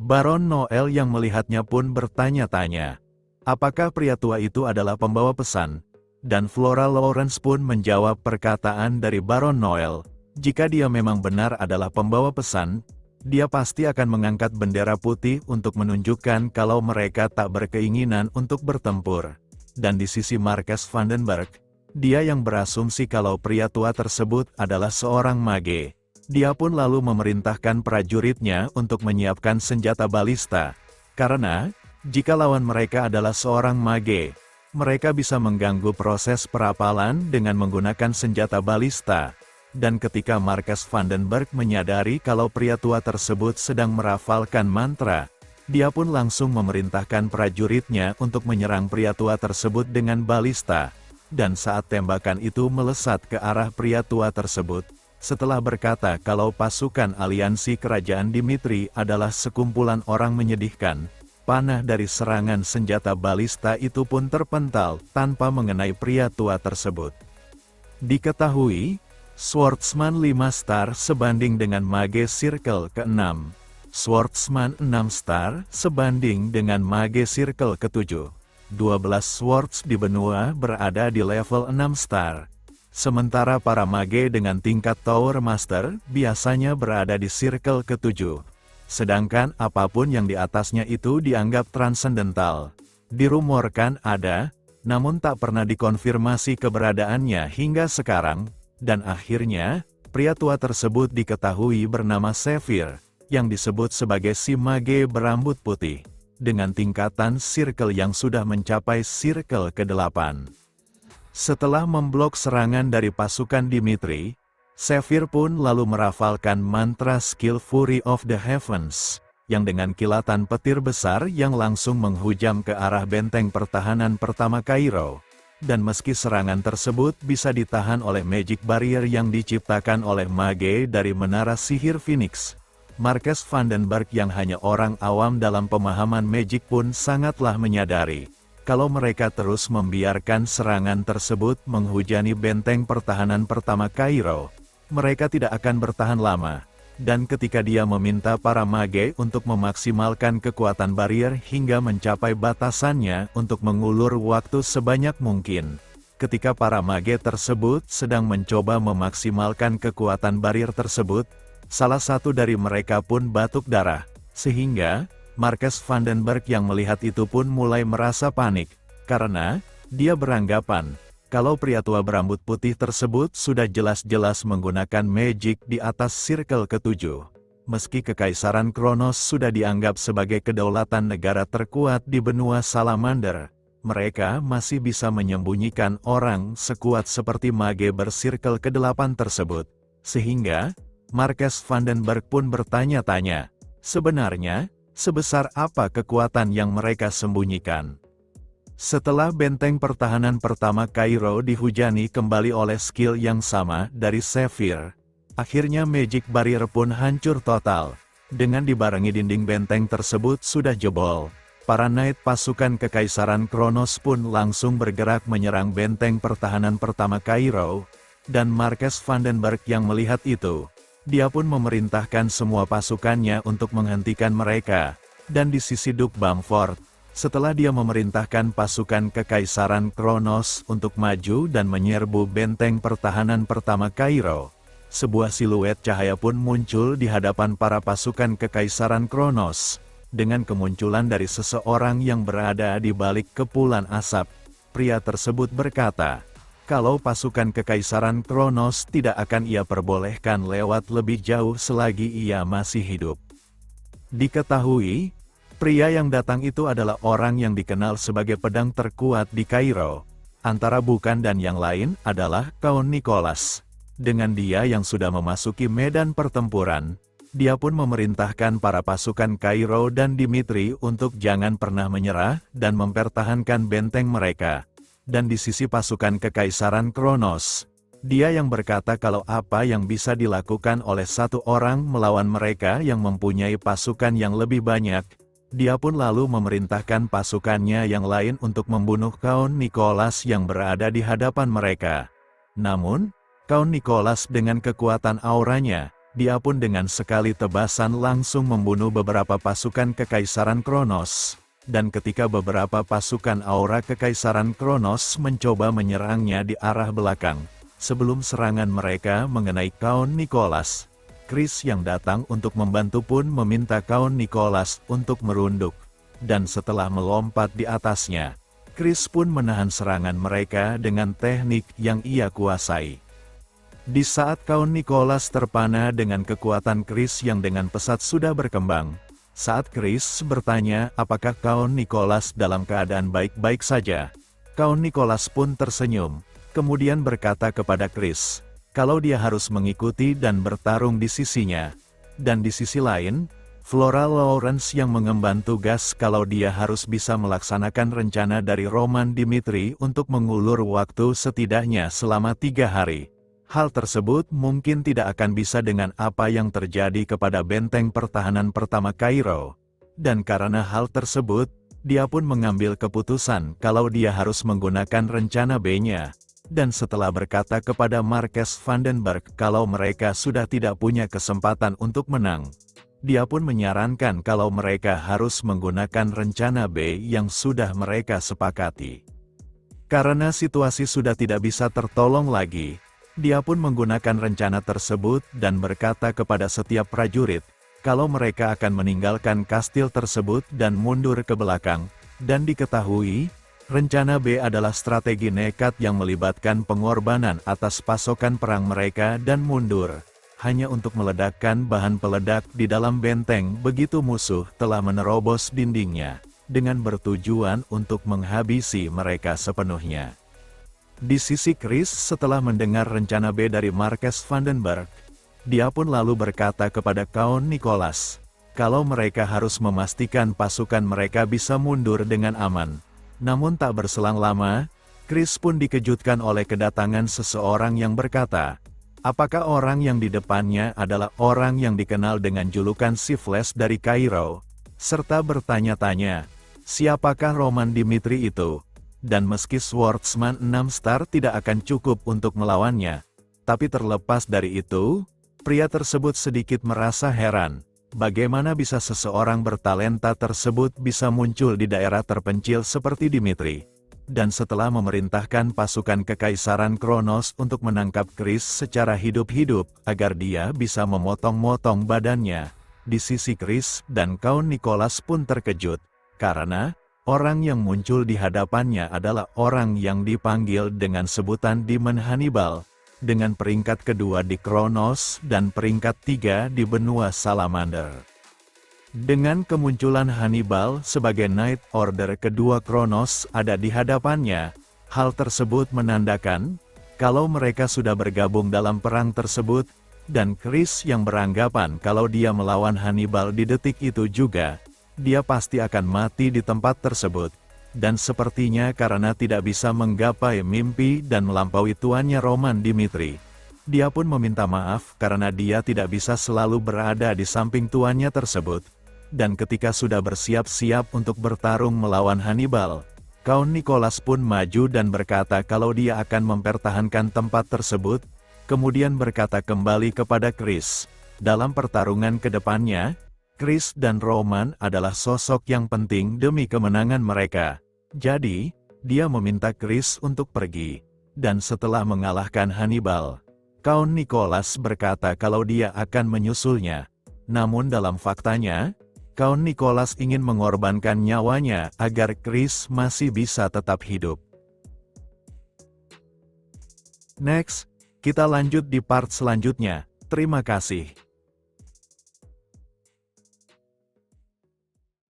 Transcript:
Baron Noel yang melihatnya pun bertanya-tanya, apakah pria tua itu adalah pembawa pesan? Dan Flora Lawrence pun menjawab perkataan dari Baron Noel, jika dia memang benar adalah pembawa pesan, dia pasti akan mengangkat bendera putih untuk menunjukkan kalau mereka tak berkeinginan untuk bertempur. Dan di sisi Marquess Vandenberg, dia yang berasumsi kalau pria tua tersebut adalah seorang mage. Dia pun lalu memerintahkan prajuritnya untuk menyiapkan senjata balista, karena, jika lawan mereka adalah seorang mage, mereka bisa mengganggu proses perapalan dengan menggunakan senjata balista. Dan ketika Marquess Vandenberg menyadari kalau pria tua tersebut sedang merafalkan mantra, dia pun langsung memerintahkan prajuritnya untuk menyerang pria tua tersebut dengan balista. Dan saat tembakan itu melesat ke arah pria tua tersebut, setelah berkata kalau pasukan aliansi kerajaan Dimitri adalah sekumpulan orang menyedihkan, panah dari serangan senjata balista itu pun terpental tanpa mengenai pria tua tersebut. Diketahui, Swordsman 5 star sebanding dengan Mage Circle ke-6. Swordsman 6 star sebanding dengan Mage Circle ke-7. 12 swords di benua berada di level 6 star. Sementara para mage dengan tingkat Tower Master biasanya berada di circle ke-7. Sedangkan apapun yang di atasnya itu dianggap transcendental. Dirumorkan ada, namun tak pernah dikonfirmasi keberadaannya hingga sekarang, dan akhirnya, pria tua tersebut diketahui bernama Sephir, yang disebut sebagai si mage berambut putih, dengan tingkatan circle yang sudah mencapai circle ke-8. Setelah memblok serangan dari pasukan Dimitri, Sephir pun lalu merafalkan mantra skill Fury of the Heavens, yang dengan kilatan petir besar yang langsung menghujam ke arah benteng pertahanan pertama Kairo. Dan meski serangan tersebut bisa ditahan oleh magic barrier yang diciptakan oleh mage dari menara sihir Phoenix, Marquess Vandenberg yang hanya orang awam dalam pemahaman magic pun sangatlah menyadari kalau mereka terus membiarkan serangan tersebut menghujani benteng pertahanan pertama Kairo, mereka tidak akan bertahan lama. Dan ketika dia meminta para mage untuk memaksimalkan kekuatan barrier hingga mencapai batasannya untuk mengulur waktu sebanyak mungkin. Ketika para mage tersebut sedang mencoba memaksimalkan kekuatan barrier tersebut, salah satu dari mereka pun batuk darah, sehingga Marquess Vandenberg yang melihat itu pun mulai merasa panik, karena dia beranggapan kalau pria tua berambut putih tersebut sudah jelas-jelas menggunakan magic di atas circle ke-7. Meski Kekaisaran Kronos sudah dianggap sebagai kedaulatan negara terkuat di benua Salamander, mereka masih bisa menyembunyikan orang sekuat seperti mage bersirkel ke-8 tersebut. Sehingga, Marquess Vandenberg pun bertanya-tanya, sebenarnya, sebesar apa kekuatan yang mereka sembunyikan? Setelah benteng pertahanan pertama Kairo dihujani kembali oleh skill yang sama dari Sephir, akhirnya magic barrier pun hancur total. Dengan dibarengi dinding benteng tersebut sudah jebol, para knight pasukan Kekaisaran Kronos pun langsung bergerak menyerang benteng pertahanan pertama Kairo, dan Marquess Vandenberg yang melihat itu, dia pun memerintahkan semua pasukannya untuk menghentikan mereka. Dan di sisi Duke Bamford, setelah dia memerintahkan pasukan Kekaisaran Kronos untuk maju dan menyerbu benteng pertahanan pertama Kairo, sebuah siluet cahaya pun muncul di hadapan para pasukan Kekaisaran Kronos. Dengan kemunculan dari seseorang yang berada di balik kepulan asap, pria tersebut berkata, kalau pasukan Kekaisaran Kronos tidak akan ia perbolehkan lewat lebih jauh selagi ia masih hidup. Diketahui, pria yang datang itu adalah orang yang dikenal sebagai pedang terkuat di Kairo. Antara bukan dan yang lain adalah Count Nicholas. Dengan dia yang sudah memasuki medan pertempuran, dia pun memerintahkan para pasukan Kairo dan Dimitri untuk jangan pernah menyerah dan mempertahankan benteng mereka. Dan di sisi pasukan Kekaisaran Kronos, dia yang berkata kalau apa yang bisa dilakukan oleh satu orang melawan mereka yang mempunyai pasukan yang lebih banyak, dia pun lalu memerintahkan pasukannya yang lain untuk membunuh Count Nicholas yang berada di hadapan mereka. Namun, Count Nicholas dengan kekuatan auranya, Dia pun dengan sekali tebasan langsung membunuh beberapa pasukan Kekaisaran Kronos. Dan ketika beberapa pasukan aura Kekaisaran Kronos mencoba menyerangnya di arah belakang, sebelum serangan mereka mengenai Count Nicholas, Chris yang datang untuk membantu pun meminta Count Nicholas untuk merunduk. Dan setelah melompat di atasnya, Chris pun menahan serangan mereka dengan teknik yang ia kuasai. Di saat Count Nicholas terpana dengan kekuatan Chris yang dengan pesat sudah berkembang, saat Chris bertanya apakah Count Nicholas dalam keadaan baik-baik saja, Count Nicholas pun tersenyum, kemudian berkata kepada Chris, kalau dia harus mengikuti dan bertarung di sisinya. Dan di sisi lain, Flora Lawrence yang mengemban tugas kalau dia harus bisa melaksanakan rencana dari Roman Dimitri untuk mengulur waktu setidaknya selama 3 hari. Hal tersebut mungkin tidak akan bisa dengan apa yang terjadi kepada benteng pertahanan pertama Kairo. Dan karena hal tersebut, dia pun mengambil keputusan kalau dia harus menggunakan rencana B-nya. Dan setelah berkata kepada Marques Vandenberg kalau mereka sudah tidak punya kesempatan untuk menang, dia pun menyarankan kalau mereka harus menggunakan rencana B yang sudah mereka sepakati. Karena situasi sudah tidak bisa tertolong lagi, dia pun menggunakan rencana tersebut dan berkata kepada setiap prajurit, kalau mereka akan meninggalkan kastil tersebut dan mundur ke belakang, dan diketahui, rencana B adalah strategi nekat yang melibatkan pengorbanan atas pasokan perang mereka dan mundur, hanya untuk meledakkan bahan peledak di dalam benteng begitu musuh telah menerobos dindingnya, dengan bertujuan untuk menghabisi mereka sepenuhnya. Di sisi Chris setelah mendengar rencana B dari Marques Vandenberg, dia pun lalu berkata kepada Count Nicholas, kalau mereka harus memastikan pasukan mereka bisa mundur dengan aman. Namun tak berselang lama, Chris pun dikejutkan oleh kedatangan seseorang yang berkata, apakah orang yang di depannya adalah orang yang dikenal dengan julukan Shiftless dari Kairo, serta bertanya-tanya, siapakah Roman Dimitri itu? Dan meski Swordsman 6 star tidak akan cukup untuk melawannya, tapi terlepas dari itu, pria tersebut sedikit merasa heran, bagaimana bisa seseorang bertalenta tersebut bisa muncul di daerah terpencil seperti Dimitri. Dan setelah memerintahkan pasukan Kekaisaran Kronos untuk menangkap Chris secara hidup-hidup agar dia bisa memotong-motong badannya, di sisi Chris dan Count Nicholas pun terkejut, karena orang yang muncul di hadapannya adalah orang yang dipanggil dengan sebutan Demon Hannibal, dengan peringkat kedua di Kronos dan peringkat 3 di benua Salamander. Dengan kemunculan Hannibal sebagai Knight Order kedua Kronos ada di hadapannya, hal tersebut menandakan kalau mereka sudah bergabung dalam perang tersebut, dan Chris yang beranggapan kalau dia melawan Hannibal di detik itu juga, dia pasti akan mati di tempat tersebut. Dan sepertinya karena tidak bisa menggapai mimpi dan melampaui tuannya Roman Dimitri, dia pun meminta maaf karena dia tidak bisa selalu berada di samping tuannya tersebut. Dan ketika sudah bersiap-siap untuk bertarung melawan Hannibal, Count Nicholas pun maju dan berkata kalau dia akan mempertahankan tempat tersebut, kemudian berkata kembali kepada Chris, dalam pertarungan ke depannya, Chris dan Roman adalah sosok yang penting demi kemenangan mereka. Jadi, dia meminta Chris untuk pergi. Dan setelah mengalahkan Hannibal, Count Nicholas berkata kalau dia akan menyusulnya. Namun dalam faktanya, Count Nicholas ingin mengorbankan nyawanya agar Chris masih bisa tetap hidup. Next, kita lanjut di part selanjutnya. Terima kasih.